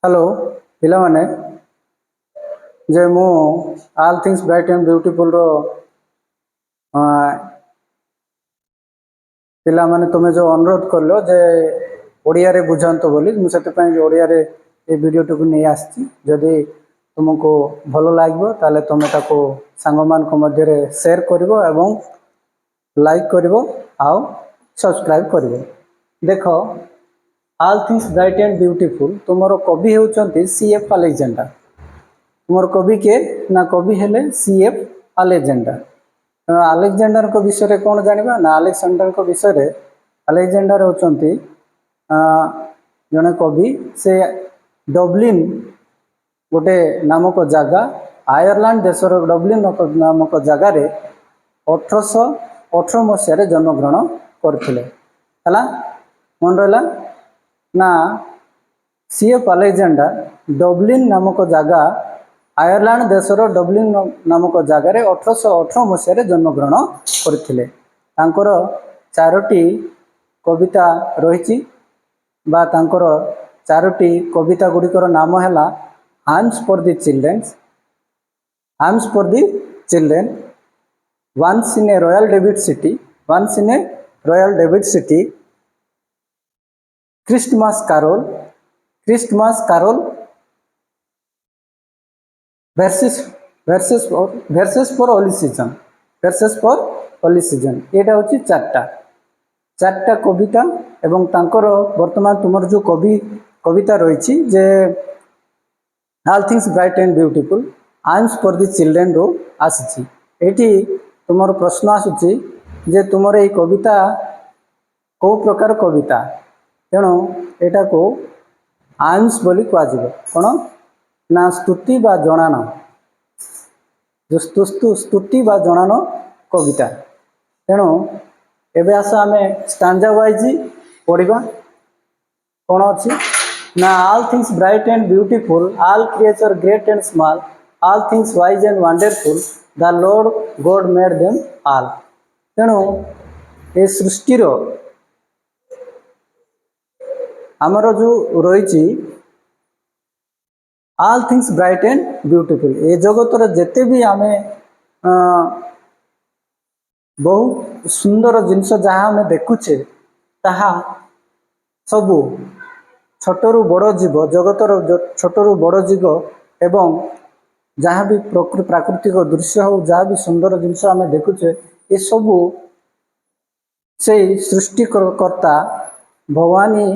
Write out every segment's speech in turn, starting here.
Hello पिलामाने जे मु all things bright and beautiful रो पिलामाने तुमे जो अनुरोध करलो जे ओडिया रे बुझांतो बोली मु सेते पय ओडिया रे ए वीडियो टुकु नै आछि जदी तुमको भलो लागबो ताले तुमे ताको संगमान को मध्य रे शेयर करिवो एवं लाइक करिवो आउ सब्सक्राइब करिवो। देखो all things bright and beautiful तुमरो कवि होचंती सीएफ अलेक्जेंडर। तुमर कवि के ना कवि हेले सीएफ अलेक्जेंडर। अलेक्जेंडर को विषय कौन जानिबा ना अलेक्जेंडर को विषय अलेक्जेंडर होचंती जने कवि से डब्लिन गोटे नामक जगह आयरलैंड देशर डब्लिन नामक जगह 1818 मसीह जन्मग्रहण करथिले। हला मन रहला ना सीएफ अलेक्जेंडर डब्लिन नामक जगह आयरलैंड देशर डब्लिन नामक जगह 1818 मसीह जन्मग्रहण करथिले। तांकर चारोटी कविता रही बा तांकर चारोटी कविता गुड़िकर नाम है hymns for the children's, hymns for the children, once in a royal David city, once in a royal David city, Christmas carol, Christmas carol, verses for holy season, verses for holy season। एटा होची चारटा कविता एवं तांकर वर्तमान तुमर जो कविता रही जे all things bright and beautiful aims for the children रो आसी। एटी तुमर प्रश्न आसुची जे तुमर ए कविता को प्रकार कविता, तेणु एटा को आइम्स बोली कुआजिबो कोन ना स्तुति बा जनान, जो स्तुति बा जनान कविता। तेणु एबे आस आमे स्टांजा वाइज पढ़िबा कौन अच्छी ना all things bright and beautiful, all creature great and small, all things wise and wonderful, the lord God made them all. तेणु ए सृष्टिर आमर जो रही all things bright and beautiful ए जगतर जेते भी आमे बहुत सुंदर जिनस जहाँ आम देखुचे ताहा सबू छोटरू बड़ जीव जगतर छोटरू बड़ जीव एवं जहाँ भी प्राकृतिक दृश्य हो जहाँ भी सुंदर जिनस आम देखुचे ये सबू से सृष्टिकर्ता भगवान ही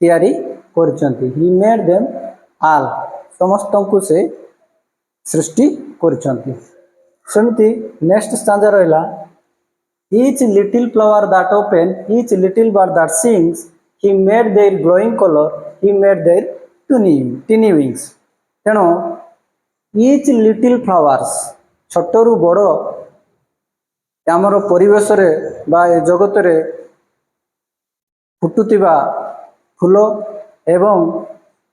तैयारी करचंती। ही मेड देम ऑल, समस्त को से सृष्टि करचंती। सेमती नेक्स्ट स्टांजा रहिला each little flower that open, each little bird that sings, he made their glowing color, he made their tiny wings। तेणु each little flowers छोटरू बड़ आमर परिवेश रे बा जगत रे फुटुतिबा फूल एवं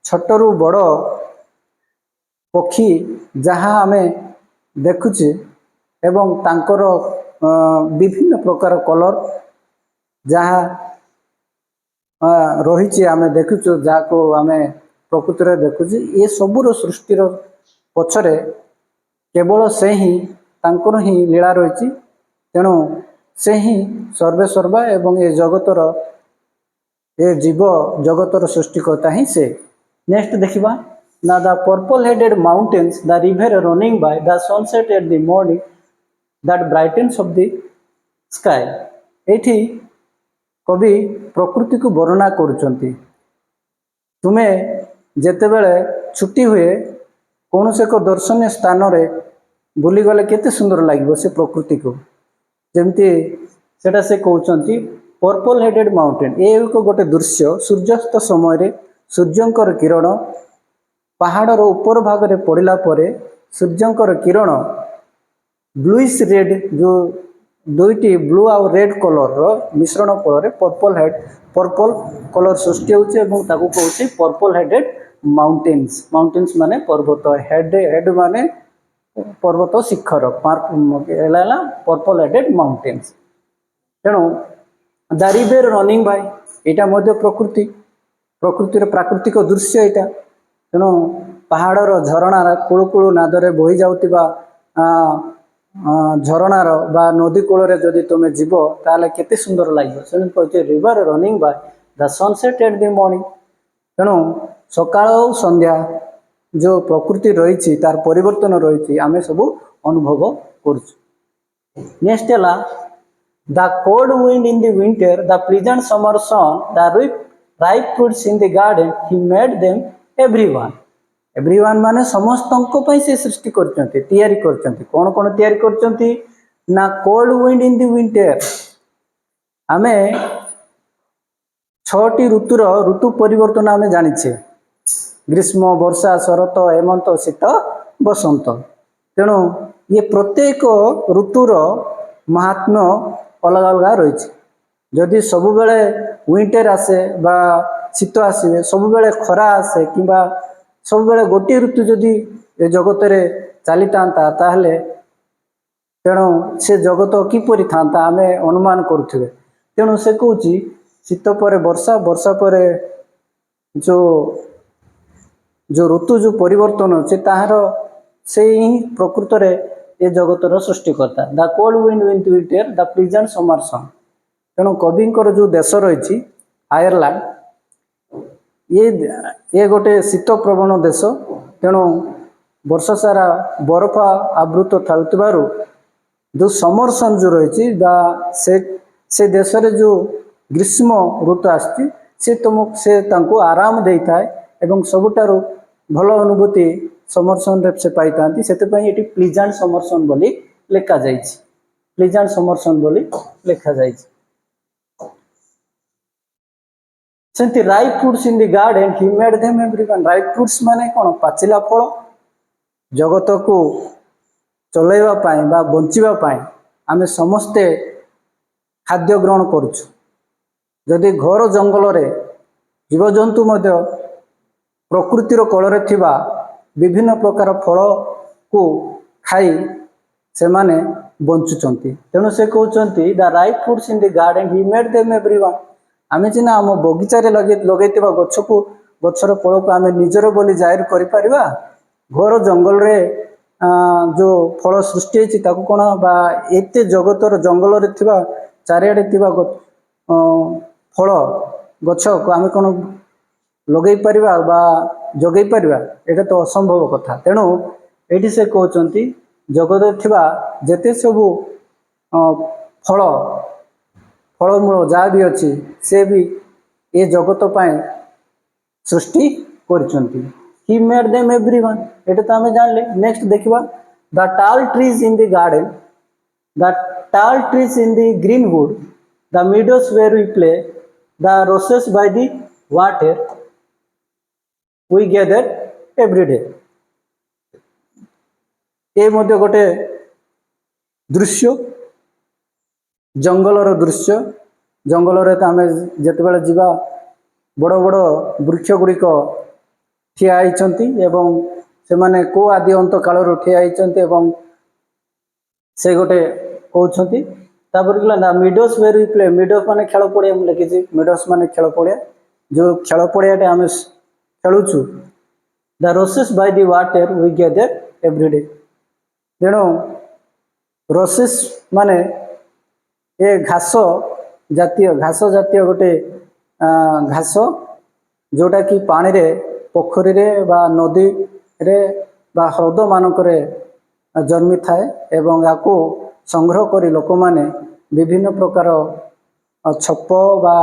छोटरू बड़ पक्षी जहाँ आमे देखुचे एवं तांकर विभिन्न प्रकार कलर जहाँ रही आम देखुचु जहाँ को आम प्रकृति देखुचे ये सबूर सृष्टिर पछरे केवल से ही तांकर ही लीला रही। तेणु से ही सर्वेसर्वा एवं ये जगतर ये जीव जगतर सृष्टिकर्ता ही से। नेक्स्ट देखिबा ना the purple headed mountains, the river running by, the sunset at the morning that brightens of the sky। एठी कवि प्रकृति को वर्णना करुचंती। तुम्हें जेते बेले छुट्टी हुए कौन से को दर्शनीय स्थान रे बुली गले केते सुंदर लागिबो से प्रकृति को, जेमती सेटा से कहउचंती पर्पल हेडेड माउंटेन। ए को गोटे दृश्य सूर्यास्त समय रे सूर्यंकर किरण पहाड़र ऊपर भाग रे पड़िला परे सूर्यंकर किरण ब्लूइश रेड जो दुईटी ब्लू आउ रेड कलर रो मिश्रण फल पर्पल कलर सृष्टि होचे एवं ताकू कहउचे पर्पल हेडेड माउंटेन्स। माउंटेन्स माने पर्वत, हेड माने पर्वत शिखर, एला पर्पल हेडेड माउंटेन्स। तेणु द रिवर रनिंग बाय एटा मध्य प्रकृतिर प्राकृतिक दृश्य एटा। ତେଣୁ ପାହାଡ଼ର ଝରଣାର କୁଳୁକୁଳୁ ନାଦରେ ବୋହି ଯାଉଥିବା ଝରଣାର ବା ନଦୀ କୂଳରେ ଯଦି ତୁମେ ଯିବ ତାହେଲେ କେତେ ସୁନ୍ଦର ଲାଗିବ। ସେଣୁ କହୁଛି river running by the sunset at the morning. ତେଣୁ ସକାଳ ଆଉ ସନ୍ଧ୍ୟା ଯେଉଁ ପ୍ରକୃତି ରହିଛି ତାର ପରିବର୍ତ୍ତନ ରହିଛି ଆମେ ସବୁ ଅନୁଭବ କରୁଛୁ। ନେକ୍ସଟ ହେଲା the cold wind in the winter the pleasant summer sun the ripe fruits in the garden he made them everyone. Everyone ମାନେ ସମସ୍ତଙ୍କ ପାଇଁ ସେ ସୃଷ୍ଟି କରିଛନ୍ତି, ତିଆରି କରିଛନ୍ତି। କ'ଣ କ'ଣ ତିଆରି କରିଛନ୍ତି ନା cold wind in the winter. ଆମେ 6ଟି ଋତୁର ଋତୁ ପରିବର୍ତ୍ତନ ଆମେ ଜାଣିଛେ, ଗ୍ରୀଷ୍ମ, ବର୍ଷା, ଶରତ, ହେମନ୍ତ, ଶୀତ, ବସନ୍ତ। ତେଣୁ ଇଏ ପ୍ରତ୍ୟେକ ଋତୁର ମାହାତ୍ମ୍ୟ ଅଲଗା ଅଲଗା ରହିଛି। ଯଦି ସବୁବେଳେ ୱିଣ୍ଟର ଆସେ ବା ଶୀତ ଆସିବେ, ସବୁବେଳେ ଖରା ଆସେ କିମ୍ବା ସବୁବେଳେ ଗୋଟିଏ ଋତୁ ଯଦି ଏ ଜଗତରେ ଚାଲିଥାନ୍ତା ତାହେଲେ ତେଣୁ ସେ ଜଗତ କିପରି ଥାନ୍ତା ଆମେ ଅନୁମାନ କରୁଥିବେ। ତେଣୁ ସେ କହୁଛି ଶୀତ ପରେ ବର୍ଷା, ବର୍ଷା ପରେ ଯେଉଁ ଋତୁ ଯେଉଁ ପରିବର୍ତ୍ତନ ଅଛି ତାହାର ସେଇ ହିଁ ପ୍ରକୃତରେ ଏ ଜଗତର ସୃଷ୍ଟିକର୍ତ୍ତା। The cold wind in the winter the pleasant summer sun. ତେଣୁ କବିଙ୍କର ଯେଉଁ ଦେଶ ରହିଛି ଆୟାରଲାଣ୍ଡ, ଇଏ ଗୋଟେ ଶୀତ ପ୍ରବଣ ଦେଶ। ତେଣୁ ବର୍ଷ ସାରା ବରଫ ଆବୃତ ଥାଉଥିବାରୁ ଯେଉଁ ସମର ସନ୍ ଯେଉଁ ରହିଛି ବା ସେ ଦେଶରେ ଯେଉଁ ଗ୍ରୀଷ୍ମ ଋତୁ ଆସିଛି ସେ ତାଙ୍କୁ ଆରାମ ଦେଇଥାଏ ଏବଂ ସବୁଠାରୁ ଭଲ ଅନୁଭୂତି ସମର ସନ୍ରେ ସେ ପାଇଥାନ୍ତି। ସେଥିପାଇଁ ଏଠି ପ୍ଲିଜେଣ୍ଟ ସମର ସନ୍ ବୋଲି ଲେଖାଯାଇଛି। ପ୍ଲିଜେଣ୍ଟ ସମର ସନ୍ ବୋଲି ଲେଖାଯାଇଛି। ସେମିତି ripe fruits in the garden he made them everyone. Ripe fruits ମାନେ କ'ଣ? ପାଚିଲା ଫଳ। ଜଗତକୁ ଚଲେଇବା ପାଇଁ ବା ବଞ୍ଚିବା ପାଇଁ ଆମେ ସମସ୍ତେ ଖାଦ୍ୟ ଗ୍ରହଣ କରୁଛୁ। ଯଦି ଘର ଜଙ୍ଗଲରେ ଜୀବଜନ୍ତୁ ମଧ୍ୟ ପ୍ରକୃତିର କୋଳରେ ଥିବା ବିଭିନ୍ନ ପ୍ରକାର ଫଳକୁ ଖାଇ ସେମାନେ ବଞ୍ଚୁଛନ୍ତି। ତେଣୁ ସେ କହୁଛନ୍ତି the ripe fruits in the garden he made them everyone. ଆମେ ସିନା ଆମ ବଗିଚାରେ ଲଗେଇଥିବା ଗଛର ଫଳକୁ ଆମେ ନିଜର ବୋଲି ଜାହିର କରିପାରିବା, ଘର ଜଙ୍ଗଲରେ ଯେଉଁ ଫଳ ସୃଷ୍ଟି ହେଇଛି ତାକୁ କ'ଣ ବା ଏତେ ଜଗତର ଜଙ୍ଗଲରେ ଥିବା ଚାରିଆଡ଼େ ଥିବା ଫଳ ଗଛକୁ ଆମେ କ'ଣ ଲଗେଇ ପାରିବା ବା ଯୋଗାଇ ପାରିବା? ଏଇଟା ତ ଅସମ୍ଭବ କଥା। ତେଣୁ ଏଇଠି ସେ କହୁଛନ୍ତି ଜଗତରେ ଥିବା ଯେତେ ସବୁ ଫଳମୂଳ ଯାହା ବି ଅଛି ସେ ବି ଏ ଜଗତ ପାଇଁ ସୃଷ୍ଟି କରିଛନ୍ତି। He made them everyone. ଏଇଟା ତ ଆମେ ଜାଣିଲେ। ନେକ୍ସଟ ଦେଖିବା the tall trees in the garden the tall trees in the greenwood the meadows where we play the roses by the water we gather every day. ଏ ମଧ୍ୟ ଗୋଟେ ଦୃଶ୍ୟ, ଜଙ୍ଗଲର ଦୃଶ୍ୟ। ଜଙ୍ଗଲରେ ତ ଆମେ ଯେତେବେଳେ ଯିବା ବଡ଼ ବଡ଼ ବୃକ୍ଷ ଗୁଡ଼ିକ ଠିଆ ହେଇଛନ୍ତି ଏବଂ ସେମାନେ କେଉଁ ଆଦି ଅନ୍ତ କାଳରୁ ଠିଆ ହେଇଛନ୍ତି ଏବଂ ସେ ଗୋଟେ କହୁଛନ୍ତି। ତାପରେ କହିଲା ମିଡୋସ୍ ୱେର୍ ୱି ପ୍ଲେ। ମିଡୋସ୍ ମାନେ ଖେଳ ପଡ଼ିଆ, ମୁଁ ଲେଖିଛି ମିଡୋସ୍ ମାନେ ଖେଳ ପଡ଼ିଆ। ଯେଉଁ ଖେଳ ପଡ଼ିଆଟେ ଆମେ ଖେଳୁଛୁ। ଦ roses by the water we gather every day. ତେଣୁ ରୋସେସ୍ ମାନେ ଏ ଘାସ ଜାତୀୟ ଗୋଟେ ଘାସ ଯେଉଁଟାକି ପାଣିରେ, ପୋଖରୀରେ ବା ନଦୀରେ ବା ହ୍ରଦମାନଙ୍କରେ ଜନ୍ମିଥାଏ ଏବଂ ଏହାକୁ ସଂଗ୍ରହ କରି ଲୋକମାନେ ବିଭିନ୍ନ ପ୍ରକାର ଛପ ବା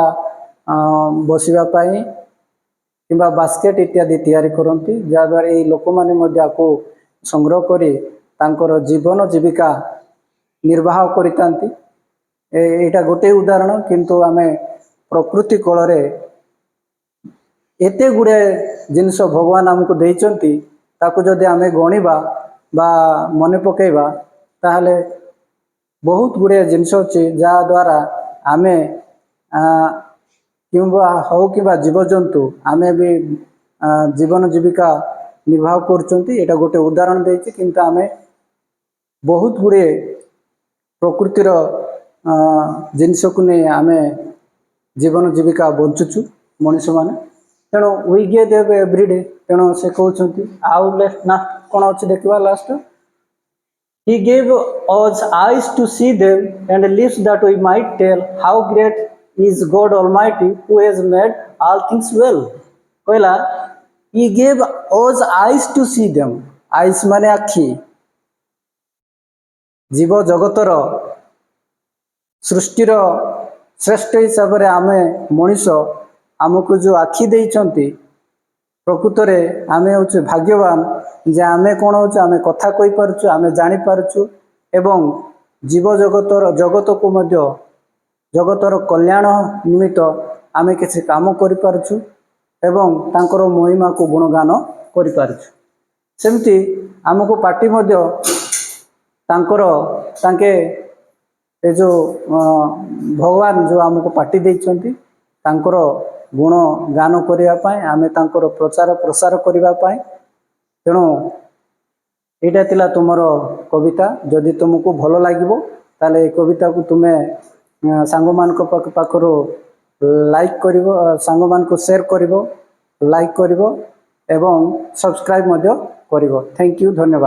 ବସିବା ପାଇଁ କିମ୍ବା ବାସ୍କେଟ୍ ଇତ୍ୟାଦି ତିଆରି କରନ୍ତି, ଯାହାଦ୍ୱାରା ଏହି ଲୋକମାନେ ମଧ୍ୟ ଏହାକୁ ସଂଗ୍ରହ କରି ତାଙ୍କର ଜୀବନ ଜୀବିକା ନିର୍ବାହ କରିଥାନ୍ତି। ଏଇଟା ଗୋଟିଏ ଉଦାହରଣ। କିନ୍ତୁ ଆମେ ପ୍ରକୃତି କୋଳରେ ଏତେ ଗୁଡ଼ିଏ ଜିନିଷ ଭଗବାନ ଆମକୁ ଦେଇଛନ୍ତି, ତାକୁ ଯଦି ଆମେ ଗଣିବା ବା ମନେ ପକାଇବା ତାହେଲେ ବହୁତ ଗୁଡ଼ିଏ ଜିନିଷ ଅଛି ଯାହାଦ୍ୱାରା ଆମେ କିମ୍ବା ଜୀବଜନ୍ତୁ ଆମେ ବି ଜୀବନ ଜୀବିକା ନିର୍ବାହ କରୁଛନ୍ତି। ଏଇଟା ଗୋଟେ ଉଦାହରଣ ଦେଇଛି। କିନ୍ତୁ ଆମେ ବହୁତ ଗୁଡ଼ିଏ ପ୍ରକୃତିର ଜିନିଷକୁ ନେଇ ଆମେ ଜୀବନ ଜୀବିକା ବଞ୍ଚୁଛୁ ମଣିଷମାନେ। ତେଣୁ ୱି ଗ୍ୟାଦର୍ ଏଭ୍ରି ଡେ। ତେଣୁ ସେ କହୁଛନ୍ତି ଆଉ ନା କ'ଣ ଅଛି ଦେଖିବା last He gave us eyes to see them and lips that we might tell how great is God Almighty who has made all things well. କହିଲା He gave us eyes to see them. Eyes ମାନେ ଆଖି ଜୀବ ଜଗତର ସୃଷ୍ଟିର ଶ୍ରେଷ୍ଠ ହିସାବରେ ଆମେ ମଣିଷ ଆମକୁ ଯେଉଁ ଆଖି ଦେଇଛନ୍ତି ପ୍ରକୃତରେ ଆମେ ହେଉଛୁ ଭାଗ୍ୟବାନ ଯେ ଆମେ କ'ଣ ହେଉଛୁ ଆମେ କଥା କହିପାରୁଛୁ ଆମେ ଜାଣିପାରୁଛୁ ଏବଂ ଜଗତକୁ ମଧ୍ୟ ଜଗତର କଲ୍ୟାଣ ନିମିତ୍ତ ଆମେ କିଛି କାମ କରିପାରୁଛୁ ଏବଂ ତାଙ୍କର ମହିମାକୁ ଗୁଣଗାନ କରିପାରୁଛୁ ସେମିତି ଆମକୁ ପାଟି ମଧ୍ୟ ତାଙ୍କେ ଏ ଯେଉଁ ଭଗବାନ ଯେଉଁ ଆମକୁ ପାଟି ଦେଇଛନ୍ତି ତାଙ୍କର ଗୁଣ ଗାନ କରିବା ପାଇଁ ଆମେ ତାଙ୍କର ପ୍ରଚାର ପ୍ରସାର କରିବା ପାଇଁ ତେଣୁ ଏଇଟା ଥିଲା ତୁମର କବିତା ଯଦି ତୁମକୁ ଭଲ ଲାଗିବ ତାହେଲେ ଏ କବିତାକୁ ତୁମେ ସାଙ୍ଗମାନଙ୍କ ପାଖରୁ ଲାଇକ୍ କରିବ ସାଙ୍ଗମାନଙ୍କୁ ସେୟାର କରିବ ଲାଇକ୍ କରିବ ଏବଂ ସବସ୍କ୍ରାଇବ୍ ମଧ୍ୟ କରିବ ଥ୍ୟାଙ୍କ ୟୁ ଧନ୍ୟବାଦ